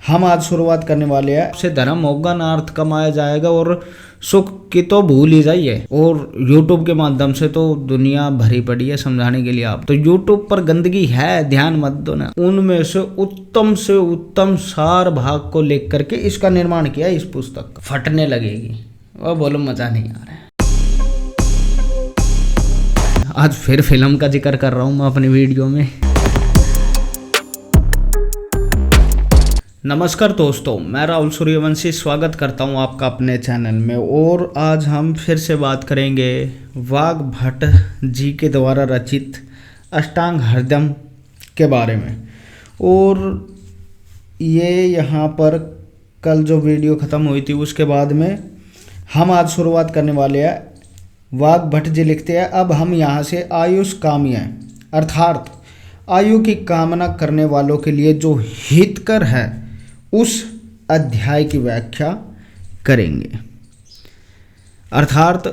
हम आज शुरुआत करने वाले हैं से धर्म होगा ना अर्थ कमाया जाएगा और सुख की तो भूल ही जाइए। और YouTube के माध्यम से तो दुनिया भरी पड़ी है समझाने के लिए। आप तो YouTube पर गंदगी है, ध्यान मत दो ना। उनमें से उत्तम सार भाग को लेकर करके इसका निर्माण किया। इस पुस्तक फटने लगेगी और बोलो मजा नहीं आ रहा है। आज फिर फिल्म का जिक्र कर रहा हूँ मैं अपनी वीडियो में। नमस्कार दोस्तों, मैं राहुल सूर्यवंशी स्वागत करता हूं आपका अपने चैनल में। और आज हम फिर से बात करेंगे वाग्भट जी के द्वारा रचित अष्टांग हृदयम के बारे में। और ये यहाँ पर कल जो वीडियो ख़त्म हुई थी उसके बाद में हम आज शुरुआत करने वाले हैं। वाग्भट जी लिखते हैं, अब हम यहाँ से आयुष काम्य अर्थात आयु की कामना करने वालों के लिए जो हितकर है उस अध्याय की व्याख्या करेंगे। अर्थात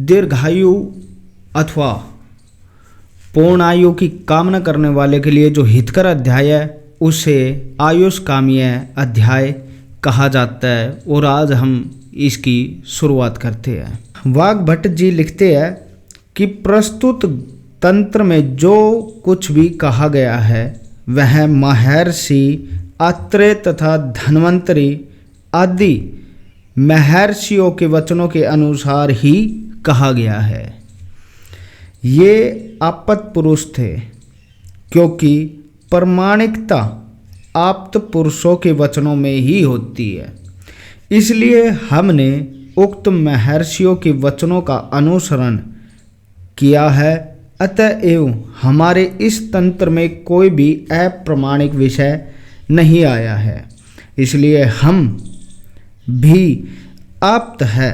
दीर्घायु अथवा पूर्ण आयु की कामना करने वाले के लिए जो हितकर अध्याय है उसे आयुष काम्य अध्याय कहा जाता है। और आज हम इसकी शुरुआत करते हैं। वाग्भट जी लिखते हैं कि प्रस्तुत तंत्र में जो कुछ भी कहा गया है वह महर्षि आत्रेय तथा धन्वंतरी आदि महर्षियों के वचनों के अनुसार ही कहा गया है। ये आपत पुरुष थे क्योंकि प्रामाणिकता आप्त पुरुषों के वचनों में ही होती है। इसलिए हमने उक्त महर्षियों के वचनों का अनुसरण किया है। अतएव हमारे इस तंत्र में कोई भी अप्रामाणिक विषय नहीं आया है, इसलिए हम भी आप्त है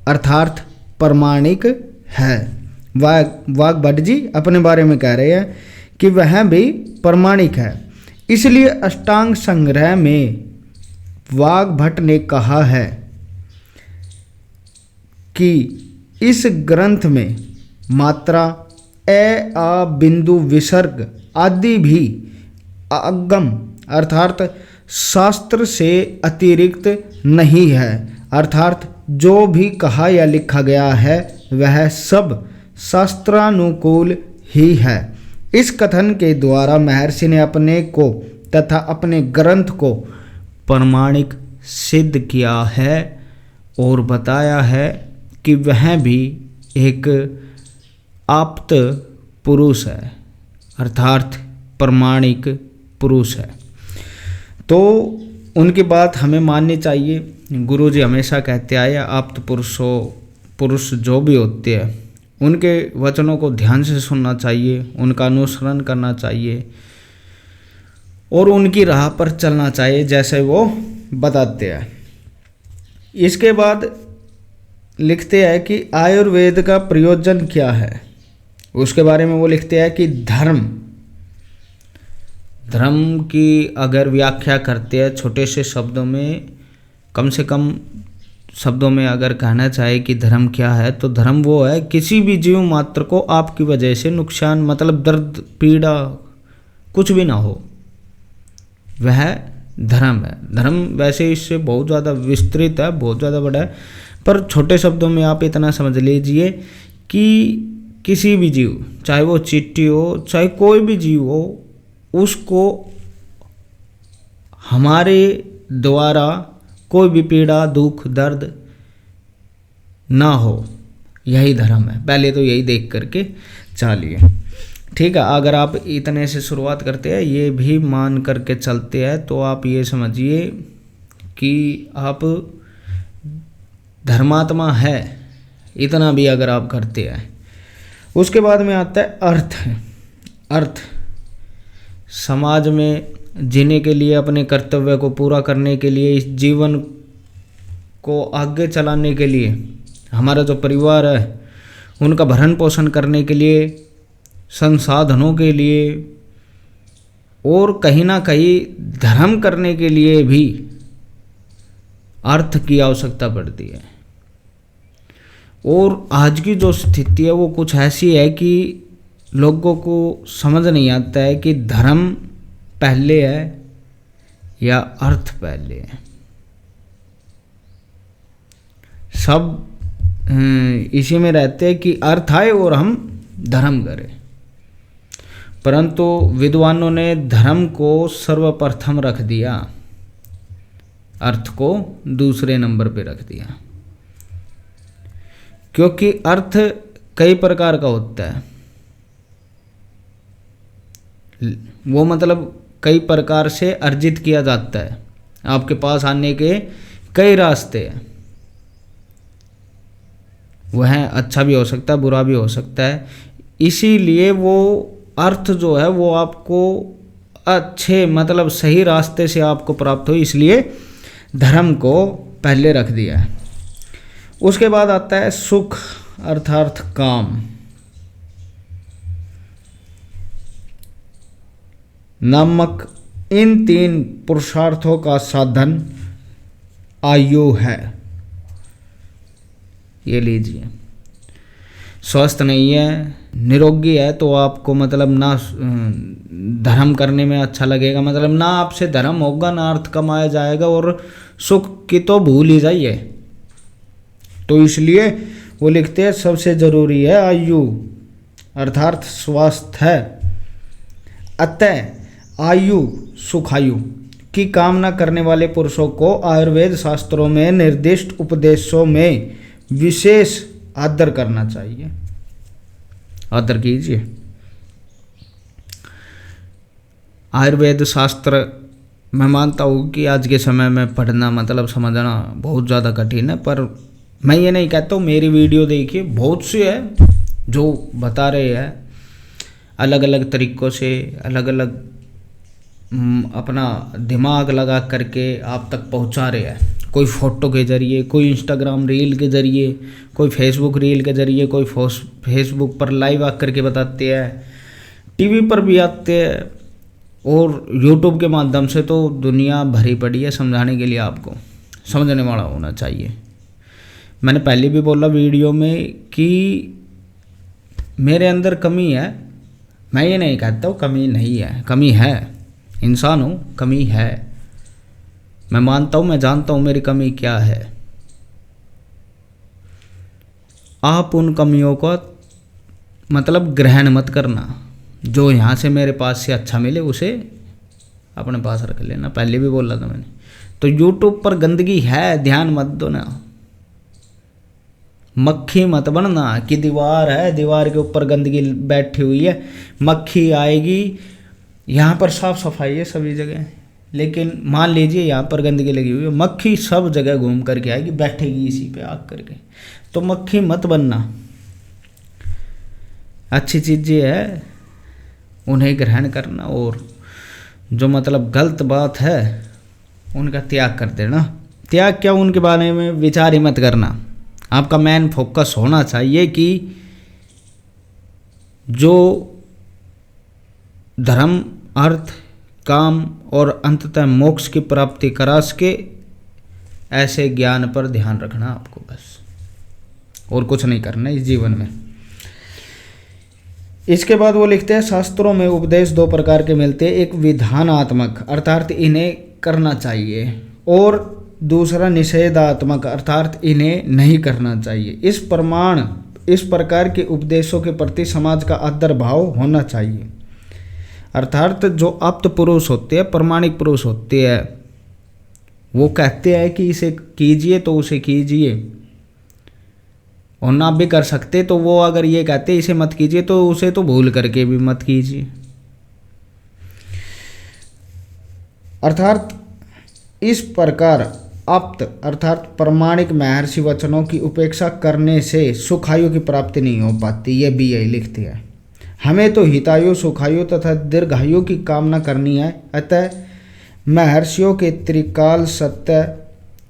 अर्थात प्रामाणिक है। वाग्भट जी अपने बारे में कह रहे हैं कि वह भी प्रामाणिक है। इसलिए अष्टांग संग्रह में वाग्भट ने कहा है कि इस ग्रंथ में मात्रा आ बिंदु विसर्ग आदि भी आगम अर्थात शास्त्र से अतिरिक्त नहीं है। अर्थात जो भी कहा या लिखा गया है वह सब शास्त्रानुकूल ही है। इस कथन के द्वारा महर्षि ने अपने को तथा अपने ग्रंथ को प्रामाणिक सिद्ध किया है और बताया है कि वह भी एक आप्त पुरुष है अर्थात प्रामाणिक पुरुष है। तो उनकी बात हमें माननी चाहिए। गुरुजी हमेशा कहते आए आप्त पुरुष जो भी होते हैं उनके वचनों को ध्यान से सुनना चाहिए, उनका अनुसरण करना चाहिए और उनकी राह पर चलना चाहिए जैसे वो बताते हैं। इसके बाद लिखते हैं कि आयुर्वेद का प्रयोजन क्या है। उसके बारे में वो लिखते हैं कि धर्म की अगर व्याख्या करते हैं छोटे से शब्दों में, कम से कम शब्दों में अगर कहना चाहे कि धर्म क्या है तो धर्म वो है किसी भी जीव मात्र को आपकी वजह से नुकसान मतलब दर्द पीड़ा कुछ भी ना हो, वह धर्म है। धर्म वैसे इससे बहुत ज़्यादा विस्तृत है, बहुत ज़्यादा बड़ा है, पर छोटे शब्दों में आप इतना समझ लीजिए कि किसी भी जीव, चाहे वो चींटी हो चाहे कोई भी जीव हो, उसको हमारे द्वारा कोई भी पीड़ा दुख दर्द ना हो, यही धर्म है। पहले तो यही देख करके चलिए, ठीक है। अगर आप इतने से शुरुआत करते हैं, ये भी मान करके चलते हैं, तो आप ये समझिए कि आप धर्मात्मा है, इतना भी अगर आप करते हैं। उसके बाद में आता है अर्थ समाज में जीने के लिए, अपने कर्तव्य को पूरा करने के लिए, इस जीवन को आगे चलाने के लिए, हमारा जो परिवार है उनका भरण पोषण करने के लिए, संसाधनों के लिए और कहीं ना कहीं धर्म करने के लिए भी अर्थ की आवश्यकता पड़ती है। और आज की जो स्थिति है वो कुछ ऐसी है कि लोगों को समझ नहीं आता है कि धर्म पहले है या अर्थ पहले। सब इसी में रहते हैं कि अर्थ आए और हम धर्म करें, परंतु विद्वानों ने धर्म को सर्वप्रथम रख दिया, अर्थ को दूसरे नंबर पे रख दिया, क्योंकि अर्थ कई प्रकार का होता है। वो मतलब कई प्रकार से अर्जित किया जाता है। आपके पास आने के कई रास्ते हैं, वह अच्छा भी हो सकता है, बुरा भी हो सकता है। इसीलिए वो अर्थ जो है वो आपको अच्छे मतलब सही रास्ते से आपको प्राप्त हो, इसलिए धर्म को पहले रख दिया है। उसके बाद आता है सुख अर्थात काम। नामक इन तीन पुरुषार्थों का साधन आयु है। ये लीजिए, स्वस्थ नहीं है, निरोगी है तो आपको मतलब ना धर्म करने में अच्छा लगेगा, मतलब ना आपसे धर्म होगा, ना अर्थ कमाया जाएगा, और सुख की तो भूल ही जाइए। तो इसलिए वो लिखते हैं सबसे जरूरी है आयु अर्थात स्वास्थ्य है। अतः आयु सुखायु की कामना करने वाले पुरुषों को आयुर्वेद शास्त्रों में निर्दिष्ट उपदेशों में विशेष आदर करना चाहिए। आदर कीजिए। आयुर्वेद शास्त्र मैं मानता हूँ कि आज के समय में पढ़ना मतलब समझना बहुत ज़्यादा कठिन है, पर मैं ये नहीं कहता हूँ। मेरी वीडियो देखिए, बहुत से है जो बता रहे हैं अलग अलग तरीक़ों से, अलग अलग अपना दिमाग लगा करके आप तक पहुँचा रहे हैं। कोई फ़ोटो के ज़रिए, कोई इंस्टाग्राम रील के ज़रिए, कोई फेसबुक रील के ज़रिए, कोई फेसबुक पर लाइव आकर के बताते हैं, टीवी पर भी आते हैं, और यूट्यूब के माध्यम से तो दुनिया भरी पड़ी है समझाने के लिए। आपको समझने वाला होना चाहिए। मैंने पहले भी बोला वीडियो में कि मेरे अंदर कमी है। मैं ये नहीं कहता हूँ कमी नहीं है, कमी है, इंसान हूँ, कमी है। मैं मानता हूँ, मैं जानता हूँ मेरी कमी क्या है। आप उन कमियों को मतलब ग्रहण मत करना। जो यहाँ से मेरे पास से अच्छा मिले उसे अपने पास रख लेना। पहले भी बोला था मैंने। तो यूट्यूब पर गंदगी है, ध्यान मत दो ना। मक्खी मत बनना कि दीवार है, दीवार के ऊपर गंदगी बैठी हुई है, मक्खी आएगी। यहाँ पर साफ सफाई है सभी जगह, लेकिन मान लीजिए यहाँ पर गंदगी लगी हुई है, मक्खी सब जगह घूम करके आएगी, बैठेगी इसी पे आग करके। तो मक्खी मत बनना। अच्छी चीज़ें है उन्हें ग्रहण करना, और जो मतलब गलत बात है उनका त्याग कर देना। त्याग क्या, उनके बारे में विचार ही मत करना। आपका मेन फोकस होना चाहिए कि जो धर्म, अर्थ, काम और अंततः मोक्ष की प्राप्ति करा सके, ऐसे ज्ञान पर ध्यान रखना आपको बस, और कुछ नहीं करना इस जीवन में। इसके बाद वो लिखते हैं शास्त्रों में उपदेश दो प्रकार के मिलते हैं, एक विधानात्मक अर्थात इन्हें करना चाहिए, और दूसरा निषेधात्मक अर्थात इन्हें नहीं करना चाहिए। इस प्रकार के उपदेशों के प्रति समाज का आदर भाव होना चाहिए। अर्थात जो आप्त पुरुष होते हैं, प्रमाणिक पुरुष होते हैं, वो कहते हैं कि इसे कीजिए तो उसे कीजिए, और ना भी कर सकते तो वो अगर ये कहते इसे मत कीजिए तो उसे तो भूल करके भी मत कीजिए। अर्थात इस प्रकार आप्त अर्थात प्रमाणिक महर्षि वचनों की उपेक्षा करने से सुखायु की प्राप्ति नहीं हो पाती। ये भी यही लिखते हैं। हमें तो हितायु, सुखायु तथा दीर्घायु की कामना करनी है। अतः महर्षियों के त्रिकाल सत्य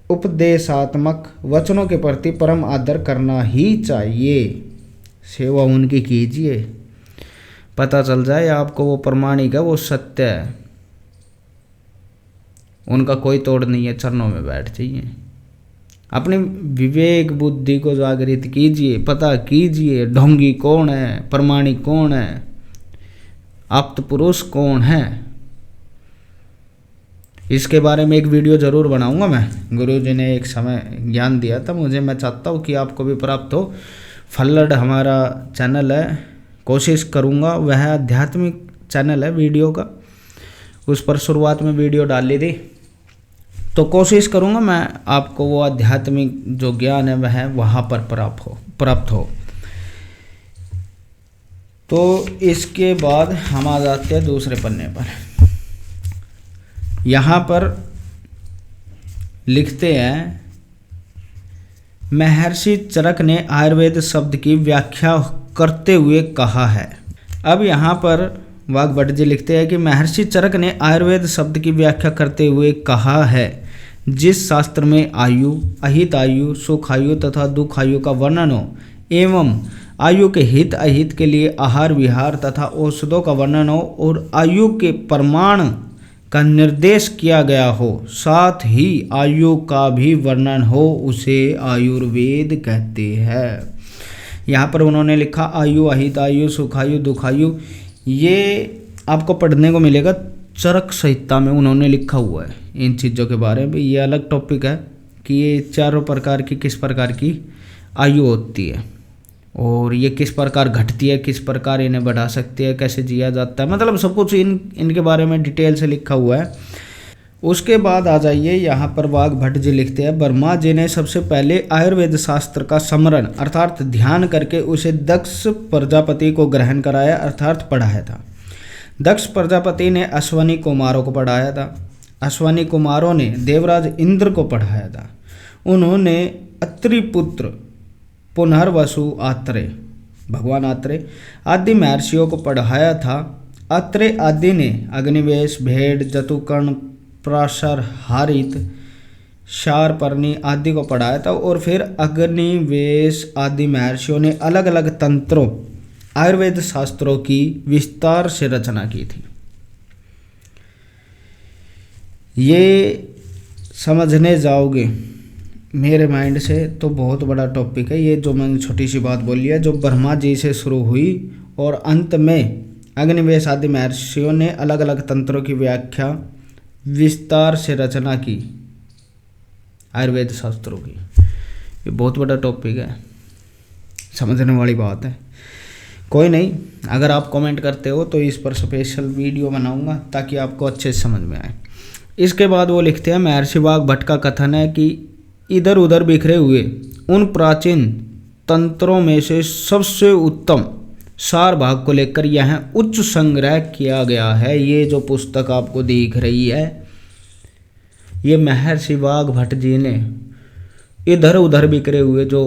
उपदेशात्मक वचनों के प्रति परम आदर करना ही चाहिए। सेवा उनकी कीजिए, पता चल जाए आपको वो प्रमाणिक है, वो सत्य है, उनका कोई तोड़ नहीं है, चरणों में बैठ जाइए। अपनी विवेक बुद्धि को जागृत कीजिए, पता कीजिए ढोंगी कौन है, प्रमाणिक कौन है, आप्त पुरुष कौन है। इसके बारे में एक वीडियो ज़रूर बनाऊंगा मैं। गुरुजी ने एक समय ज्ञान दिया था मुझे, मैं चाहता हूँ कि आपको भी प्राप्त हो। फल्लड़ हमारा चैनल है, कोशिश करूँगा, वह आध्यात्मिक चैनल है वीडियो का, उस पर शुरुआत में वीडियो डाली थी, तो कोशिश करूँगा मैं आपको वो आध्यात्मिक जो ज्ञान है वह वहाँ पर प्राप्त हो। तो इसके बाद हम आ जाते हैं दूसरे पन्ने पर। यहाँ पर लिखते हैं, महर्षि चरक ने आयुर्वेद शब्द की व्याख्या करते हुए कहा है। अब यहाँ पर वाग्भट जी लिखते हैं कि महर्षि चरक ने आयुर्वेद शब्द की व्याख्या करते हुए कहा है, जिस शास्त्र में आयु, अहित आयु, सुख आयु तथा दुख आयु का वर्णन हो एवं आयु के हित अहित के लिए आहार विहार तथा औषधों का वर्णन हो और आयु के प्रमाण का निर्देश किया गया हो, साथ ही आयु का भी वर्णन हो, उसे आयुर्वेद कहते हैं। यहाँ पर उन्होंने लिखा आयु, अहित आयु, सुखायु, दुखायु, ये आपको पढ़ने को मिलेगा चरक संहिता में, उन्होंने लिखा हुआ है इन चीज़ों के बारे में। ये अलग टॉपिक है कि ये चारों प्रकार की किस प्रकार की आयु होती है और ये किस प्रकार घटती है, किस प्रकार इन्हें बढ़ा सकती है, कैसे जिया जाता है, मतलब सब कुछ इनके बारे में डिटेल से लिखा हुआ है। उसके बाद आ जाइए, यहाँ पर वाग्भट जी लिखते हैं, ब्रह्मा जी ने सबसे पहले आयुर्वेद शास्त्र का स्मरण अर्थात ध्यान करके उसे दक्ष प्रजापति को ग्रहण कराया अर्थात पढ़ाया था। दक्ष प्रजापति ने अश्वनी कुमारों को पढ़ाया था, अश्वनी कुमारों ने देवराज इंद्र को पढ़ाया था। उन्होंने अत्रि पुत्र पुनर्वसु आत्रेय, भगवान आत्रेय आदि महर्षियों को पढ़ाया था। आत्रेय आदि ने अग्निवेश, भेड़, जतुकर्ण, प्राशर, हारित, शारपर्णी आदि को पढ़ाया था और फिर अग्निवेश आदि महर्षियों ने अलग अलग तंत्रों आयुर्वेद शास्त्रों की विस्तार से रचना की थी। ये समझने जाओगे मेरे माइंड से तो बहुत बड़ा टॉपिक है ये, जो मैंने छोटी सी बात बोली है, जो ब्रह्मा जी से शुरू हुई और अंत में अग्निवेश आदि महर्षियों ने अलग अलग तंत्रों की व्याख्या विस्तार से रचना की आयुर्वेद शास्त्रों की। ये बहुत बड़ा टॉपिक है, समझने वाली बात है। कोई नहीं, अगर आप कमेंट करते हो तो इस पर स्पेशल वीडियो बनाऊंगा ताकि आपको अच्छे से समझ में आए। इसके बाद वो लिखते हैं, महर्षि वाग्भट का कथन है कि इधर उधर बिखरे हुए उन प्राचीन तंत्रों में से सबसे उत्तम सार भाग को लेकर यह उच्च संग्रह किया गया है। ये जो पुस्तक आपको दिख रही है, ये महर्षि वाग्भट जी ने इधर उधर बिखरे हुए जो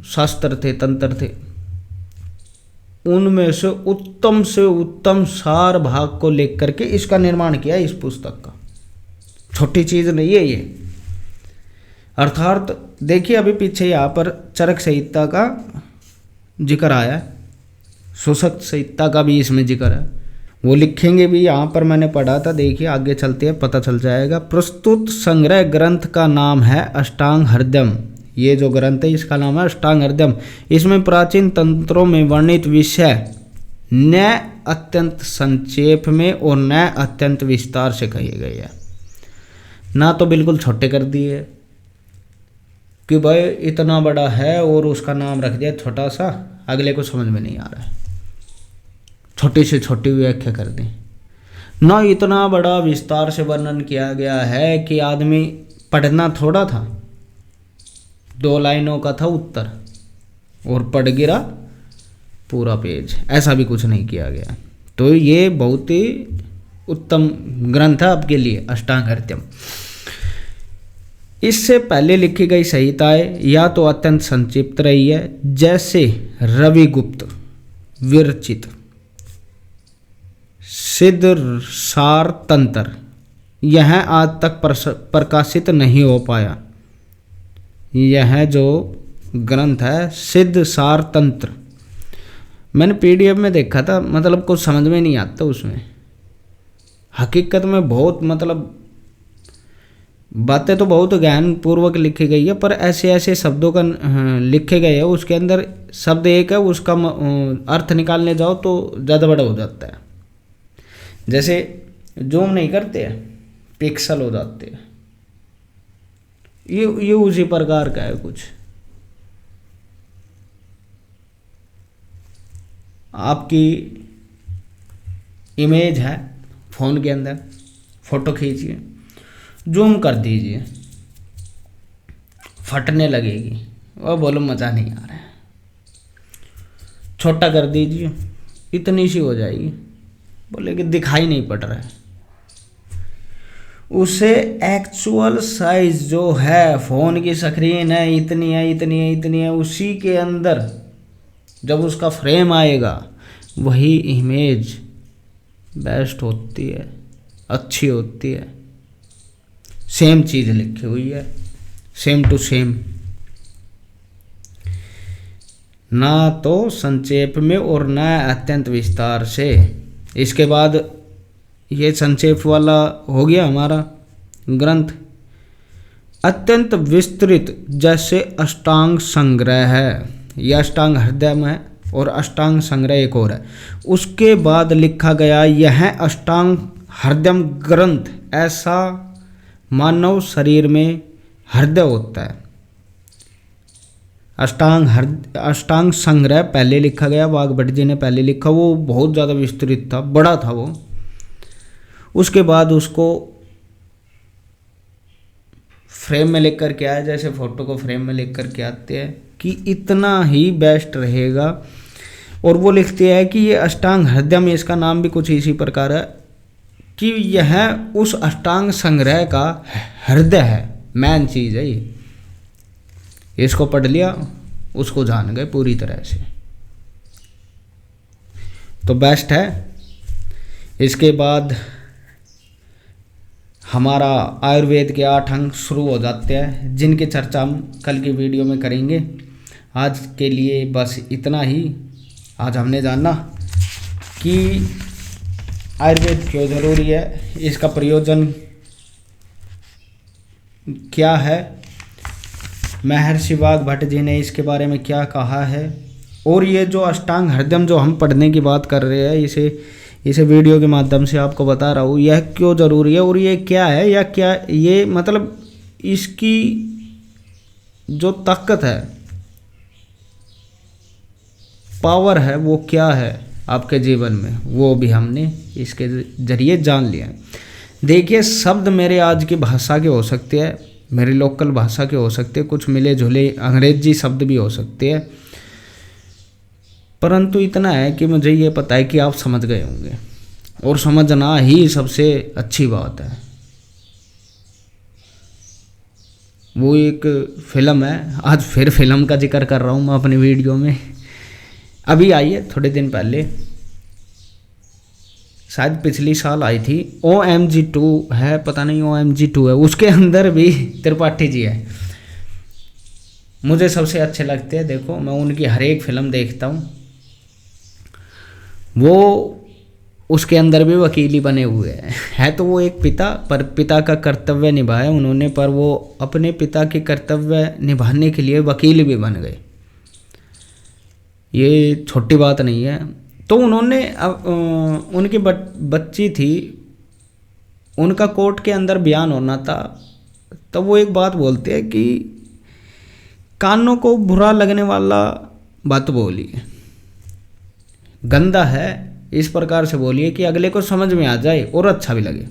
शास्त्र थे, तंत्र थे, उनमें से उत्तम सार भाग को लेकर के इसका निर्माण किया इस पुस्तक का। छोटी चीज़ नहीं है ये। अर्थात देखिए, अभी पीछे यहाँ पर चरक संहिता का जिक्र आया है, सुशक्त संहिता का भी इसमें जिक्र है, वो लिखेंगे भी, यहाँ पर मैंने पढ़ा था। देखिए आगे चलते हैं, पता चल जाएगा। प्रस्तुत संग्रह ग्रंथ का नाम है अष्टांग हृदयम। ये जो ग्रंथ है इसका नाम है अष्टांग हृदयम। इसमें प्राचीन तंत्रों में वर्णित विषय न अत्यंत संक्षेप में और न अत्यंत विस्तार से कहे गए हैं। ना तो बिल्कुल छोटे कर दिए कि भाई इतना बड़ा है और उसका नाम रख दिया छोटा सा, अगले को समझ में नहीं आ रहा है, छोटी से छोटी व्याख्या कर दी। ना इतना बड़ा विस्तार से वर्णन किया गया है कि आदमी पढ़ना थोड़ा था, 2 लाइनों का था उत्तर और पढ़ गिरा पूरा पेज, ऐसा भी कुछ नहीं किया गया। तो ये बहुत ही उत्तम ग्रंथ है आपके लिए अष्टांग हृदयम। इससे पहले लिखी गई संहिताएं या तो अत्यंत संक्षिप्त रही है, जैसे रविगुप्त, विरचित, सिद्धसार तंत्र, यह आज तक प्रकाशित नहीं हो पाया। यह जो ग्रंथ है सिद्धसार तंत्र, मैंने पीडीएफ में देखा था, मतलब कुछ समझ में नहीं आता उसमें। हकीकत में बहुत मतलब बातें तो बहुत ज्ञान पूर्वक लिखी गई है, पर ऐसे ऐसे शब्दों का लिखे गए हैं, उसके अंदर शब्द एक है, उसका अर्थ निकालने जाओ तो ज़्यादा बड़ा हो जाता है। जैसे जूम नहीं करते हैं पिक्सल हो जाते हैं। ये उसी प्रकार का है कुछ। आपकी इमेज है फ़ोन के अंदर, फ़ोटो खींचिए, जूम कर दीजिए, फटने लगेगी, और बोलो मज़ा नहीं आ रहा है। छोटा कर दीजिए, इतनी सी हो जाएगी, बोले कि दिखाई नहीं पड़ रहा है। उसे एक्चुअल साइज जो है, फ़ोन की स्क्रीन है इतनी है, इतनी है, इतनी है, उसी के अंदर जब उसका फ्रेम आएगा वही इमेज बेस्ट होती है, अच्छी होती है। सेम चीज़ लिखी हुई है, सेम टू सेम, ना तो संक्षेप में और ना अत्यंत विस्तार से। इसके बाद ये संक्षेप वाला हो गया हमारा ग्रंथ। अत्यंत विस्तृत जैसे अष्टांग संग्रह है, यह अष्टांग हृदय में है, और अष्टांग संग्रह एक और है। उसके बाद लिखा गया यह अष्टांग हृदय ग्रंथ, ऐसा मानव शरीर में हृदय होता है। अष्टांग संग्रह पहले लिखा गया, वाघभट्ट जी ने पहले लिखा, वो बहुत ज़्यादा विस्तृत था, बड़ा था वो। उसके बाद उसको फ्रेम में लिख कर के आया, जैसे फोटो को फ्रेम में लिख कर के आते हैं कि इतना ही बेस्ट रहेगा। और वो लिखते हैं कि ये अष्टांग हृदय में, इसका नाम भी कुछ इसी प्रकार है कि यह उस अष्टांग संग्रह का हृदय है, मेन चीज़ है ये। इसको पढ़ लिया, उसको जान गए पूरी तरह से, तो बेस्ट है। इसके बाद हमारा आयुर्वेद के 8 अंग शुरू हो जाते हैं, जिनकी चर्चा हम कल की वीडियो में करेंगे। आज के लिए बस इतना ही। आज हमने जाना कि आयुर्वेद क्यों ज़रूरी है, इसका प्रयोजन क्या है, महर्षि वाघभट्ट जी ने इसके बारे में क्या कहा है, और ये जो अष्टांग हृदय जो हम पढ़ने की बात कर रहे हैं, इसे वीडियो के माध्यम से आपको बता रहा हूँ, यह क्यों ज़रूरी है और ये क्या है, या क्या ये मतलब इसकी जो ताकत है, पावर है, वो क्या है आपके जीवन में, वो भी हमने इसके ज़रिए जान लिया है। देखिए, शब्द मेरे आज की भाषा के हो सकते हैं, मेरी लोकल भाषा के हो सकते हैं, कुछ मिले जुले अंग्रेजी शब्द भी हो सकते हैं, परंतु इतना है कि मुझे ये पता है कि आप समझ गए होंगे, और समझना ही सबसे अच्छी बात है। वो एक फिल्म है, आज फिर फिल्म का जिक्र कर रहा हूँ मैं अपनी वीडियो में, अभी आई है थोड़े दिन पहले, शायद पिछली साल आई थी, OMG 2 है, पता नहीं OMG 2 है, उसके अंदर भी त्रिपाठी जी है। मुझे सबसे अच्छे लगते हैं, देखो मैं उनकी हर एक फिल्म देखता हूँ, वो उसके अंदर भी वकील ही बने हुए हैं। है तो वो एक पिता, पर पिता का कर्तव्य निभाया उन्होंने, पर वो अपने पिता के कर्तव्य निभाने के लिए वकील भी बन गए, ये छोटी बात नहीं है। तो उन्होंने उनकी बच्ची थी, उनका कोर्ट के अंदर बयान होना था, तब वो एक बात बोलते हैं कि कानों को बुरा लगने वाला बात बोलिए, गंदा है इस प्रकार से बोलिए कि अगले को समझ में आ जाए और अच्छा भी लगे।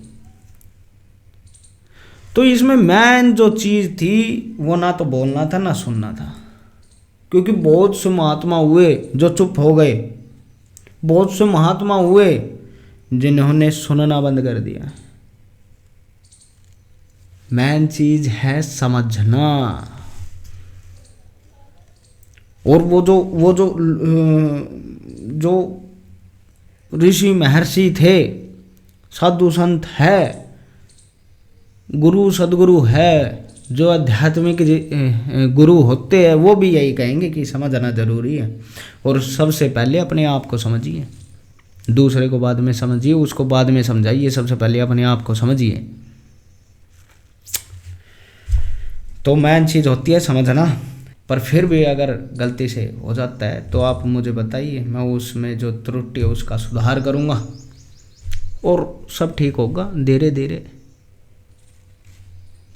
तो इसमें मेन जो चीज़ थी वो ना तो बोलना था ना सुनना था, क्योंकि बहुत से महात्मा हुए जो चुप हो गए, बहुत से महात्मा हुए जिन्होंने सुनना बंद कर दिया। मेन चीज है समझना। और वो जो ऋषि महर्षि थे, साधु संत है, गुरु सदगुरु है, जो आध्यात्मिक गुरु होते हैं, वो भी यही कहेंगे कि समझना जरूरी है। और सबसे पहले अपने आप को समझिए, दूसरे को बाद में समझिए, उसको बाद में समझाइए, सबसे पहले अपने आप को समझिए। तो मेन चीज़ होती है समझना। पर फिर भी अगर गलती से हो जाता है तो आप मुझे बताइए, मैं उसमें जो त्रुटि है उसका सुधार करूँगा और सब ठीक होगा धीरे धीरे।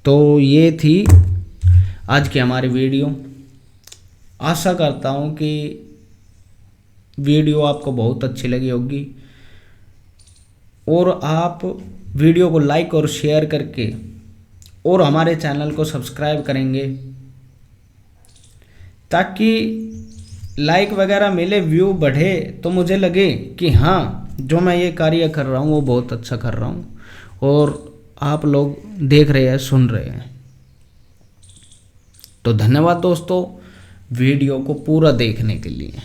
तो ये थी आज की हमारी वीडियो। आशा करता हूँ कि वीडियो आपको बहुत अच्छी लगी होगी और आप वीडियो को लाइक और शेयर करके और हमारे चैनल को सब्सक्राइब करेंगे, ताकि लाइक वगैरह मिले, व्यू बढ़े, तो मुझे लगे कि हाँ जो मैं ये कार्य कर रहा हूँ वो बहुत अच्छा कर रहा हूँ और आप लोग देख रहे हैं, सुन रहे हैं। तो धन्यवाद दोस्तों वीडियो को पूरा देखने के लिए।